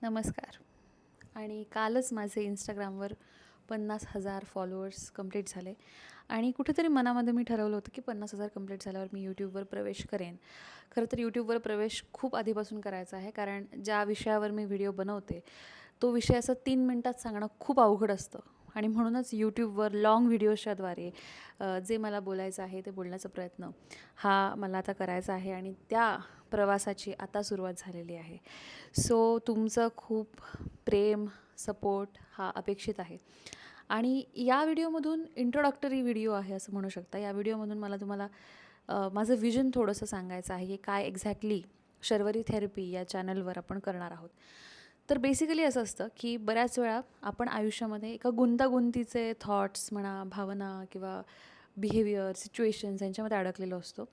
नमस्कार. आणि कालच माझे इंस्टाग्रामवर 50,000 फॉलोअर्स कंप्लीट झाले आणि कुठेतरी मनामध्ये मी ठरवलं होतं की 50,000 कंप्लीट झाल्यावर मी यूट्यूबवर प्रवेश करेन. खरं तर यूट्यूबवर प्रवेश खूप आधीपासून करायचा आहे, कारण ज्या विषयावर मी व्हिडिओ बनवते तो विषय असं 3 मिनटात सांगणं खूप अवघड असतं आणि म्हणूनच यूट्यूबवर लाँग व्हिडिओजच्याद्वारे जे मला बोलायचं आहे ते बोलण्याचा प्रयत्न हा मला आता करायचा आहे आणि त्या प्रवासाची आता सुरुवात झालेली आहे. सो तुमचं खूप प्रेम, सपोर्ट हा अपेक्षित आहे. आणि या व्हिडिओमधून इंट्रोडक्टरी व्हिडिओ आहे असं म्हणू शकता. या व्हिडिओमधून मला तुम्हाला माझं विजन थोडंसं सांगायचं आहे की काय एक्झॅक्टली शर्वरी थेरपी या चॅनलवर आपण करणार आहोत. तर बेसिकली असं असतं की बऱ्याच वेळा आपण आयुष्यामध्ये एका गुंतागुंतीचे थॉट्स म्हणा, भावना किंवा बिहेवियर, सिच्युएशन्स यांच्यामध्ये अडकलेलो असतो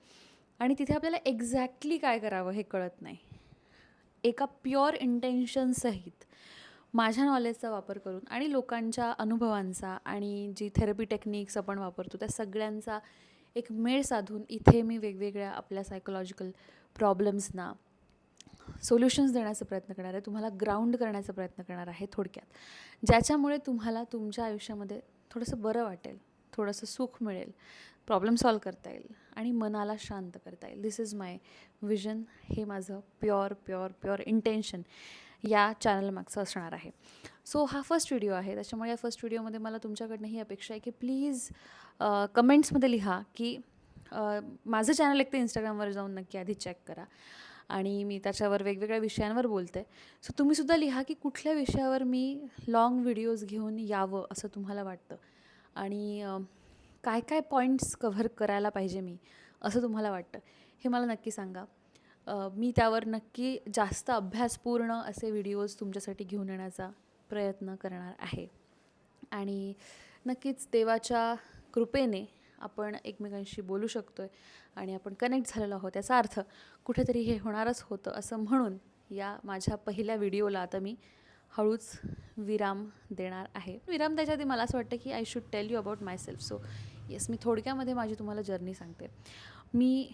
आणि तिथे आपल्याला एक्झॅक्टली काय करावं हे कळत नाही. एका प्युअर इंटेन्शनसहित माझ्या नॉलेजचा वापर करून आणि लोकांच्या अनुभवांचा आणि जी थेरपी टेक्निक्स आपण वापरतो त्या सगळ्यांचा एक मेळ साधून इथे मी वेगवेगळ्या आपल्या सायकोलॉजिकल प्रॉब्लेम्सना सोल्युशन्स देण्याचा प्रयत्न करणार आहे, तुम्हाला ग्राउंड करण्याचा प्रयत्न करणार आहे थोडक्यात, ज्याच्यामुळे तुम्हाला तुमच्या आयुष्यामध्ये थोडंसं बरं वाटेल, थोडंसं सुख मिळेल, प्रॉब्लेम सॉल्व करता येईल आणि मनाला शांत करता येईल. दिस इज माय विजन. हे माझं प्युअर इंटेन्शन या चॅनलमागचं असणार आहे. सो हा फर्स्ट व्हिडिओ आहे, त्याच्यामुळे या फर्स्ट व्हिडिओमध्ये मला तुमच्याकडनं ही अपेक्षा आहे की प्लीज कमेंट्समध्ये लिहा की माझं चॅनल एक तर इंस्टाग्रामवर जाऊन नक्की आधी चेक करा आणि मी त्याच्यावर वेगवेगळ्या विषयांवर बोलते. सो तुम्हीसुद्धा लिहा की कुठल्या विषयावर मी लाँग व्हिडिओज घेऊन यावं असं तुम्हाला वाटतं आणि काय काय पॉईंट्स कव्हर करायला पाहिजे मी असं तुम्हाला वाटतं हे मला नक्की सांगा. मी त्यावर नक्की जास्त अभ्यासपूर्ण असे व्हिडिओज तुमच्यासाठी घेऊन येण्याचा प्रयत्न करणार आहे आणि नक्कीच देवाच्या कृपेने आपण एकमेकांशी बोलू शकतो आहे आणि आपण कनेक्ट झालेलो आहोत, याचा अर्थ कुठेतरी हे होणारच होतं असं म्हणून या माझ्या पहिल्या व्हिडिओला आता मी हळूच विराम देणार आहे. विराम त्याच्या आधी मला असं वाटतं की I should tell you about myself. So yes, मी थोडक्यामध्ये माझी तुम्हाला जर्नी सांगते. मी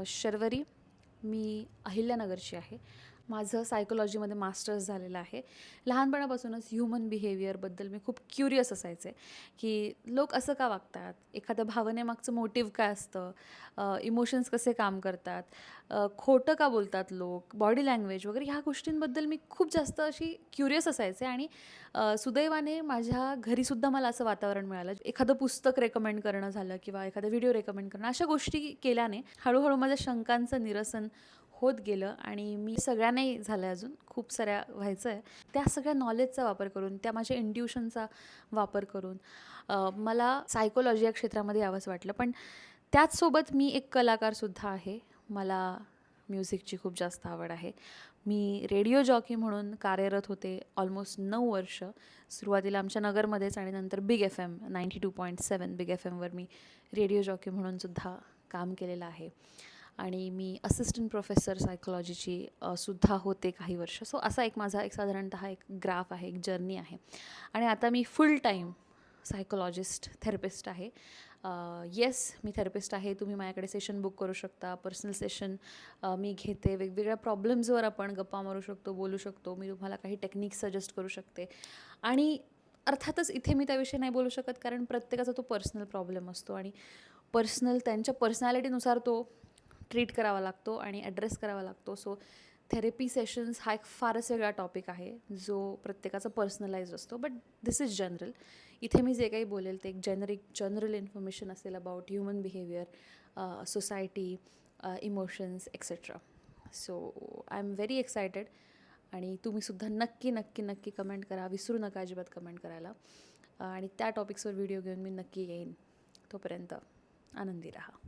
शर्वरी, मी अहिल्यानगरची आहे. माझं सायकोलॉजीमध्ये मास्टर्स झालेलं आहे. लहानपणापासूनच ह्युमन बिहेवियरबद्दल मी खूप क्युरियस असायचे की लोक असं का वागतात, एखाद्या भावनेमागचं मोटिव्ह काय असतं, इमोशन्स कसे काम करतात, खोटं का बोलतात लोक, बॉडी लँग्वेज वगैरे ह्या गोष्टींबद्दल मी खूप जास्त अशी क्युरियस असायचे. आणि सुदैवाने माझ्या घरीसुद्धा मला असं वातावरण मिळालं. एखादं पुस्तक रेकमेंड करणं झालं किंवा एखादा व्हिडिओ रेकमेंड करणं, अशा गोष्टी केल्याने हळूहळू माझ्या शंकांचं निरसन होत गेलं आणि मी सगळ्या नाही झाल्या, अजून खूप साऱ्या व्हायचं आहे. त्या सगळ्या नॉलेजचा वापर करून, त्या माझ्या इंट्युशनचा वापर करून मला सायकोलॉजी या क्षेत्रामध्ये यावंसं वाटलं. पण त्याचसोबत मी एक कलाकारसुद्धा आहे. मला म्युझिकची खूप जास्त आवड आहे. मी रेडिओ जॉकी म्हणून कार्यरत होते ऑलमोस्ट 9 वर्ष. सुरुवातीला आमच्या नगरमध्येच आणि नंतर बिग FM 92.7 बिग FMवर मी रेडिओ जॉकी म्हणूनसुद्धा काम केलेलं आहे. आणि मी असिस्टंट प्रोफेसर सायकोलॉजीची सुद्धा होते काही वर्ष. सो असा एक माझा साधारणतः एक ग्राफ आहे, एक जर्नी आहे. आणि आता मी फुल टाईम सायकोलॉजिस्ट, थेरपिस्ट आहे. येस, मी थेरपिस्ट आहे. तुम्ही माझ्याकडे सेशन बुक करू शकता. पर्सनल सेशन मी घेते. वेगवेगळ्या प्रॉब्लेम्सवर आपण गप्पा मारू शकतो, बोलू शकतो. मी तुम्हाला काही टेक्निक्स सजेस्ट करू शकते. आणि अर्थातच इथे मी त्याविषयी नाही बोलू शकत, कारण प्रत्येकाचा तो पर्सनल प्रॉब्लेम असतो आणि त्यांच्या पर्सनॅलिटीनुसार तो ट्रीट करावा लागतो आणि ॲड्रेस करावा लागतो. सो थेरपी सेशन्स हा एक फारच वेगळा टॉपिक आहे, जो प्रत्येकाचा पर्सनलाइज असतो. But this is general. इथे मी जे काही बोलेल ते एक जनरल इन्फॉर्मेशन असेल about human behaviour, society, emotions etcetera. So I am very excited आणि तुम्हीसुद्धा नक्की नक्की नक्की कमेंट करा. विसरू नका अजिबात कमेंट करायला. आणि त्या टॉपिक्सवर व्हिडिओ घेऊन मी नक्की येईन. तोपर्यंत आनंदी राहा.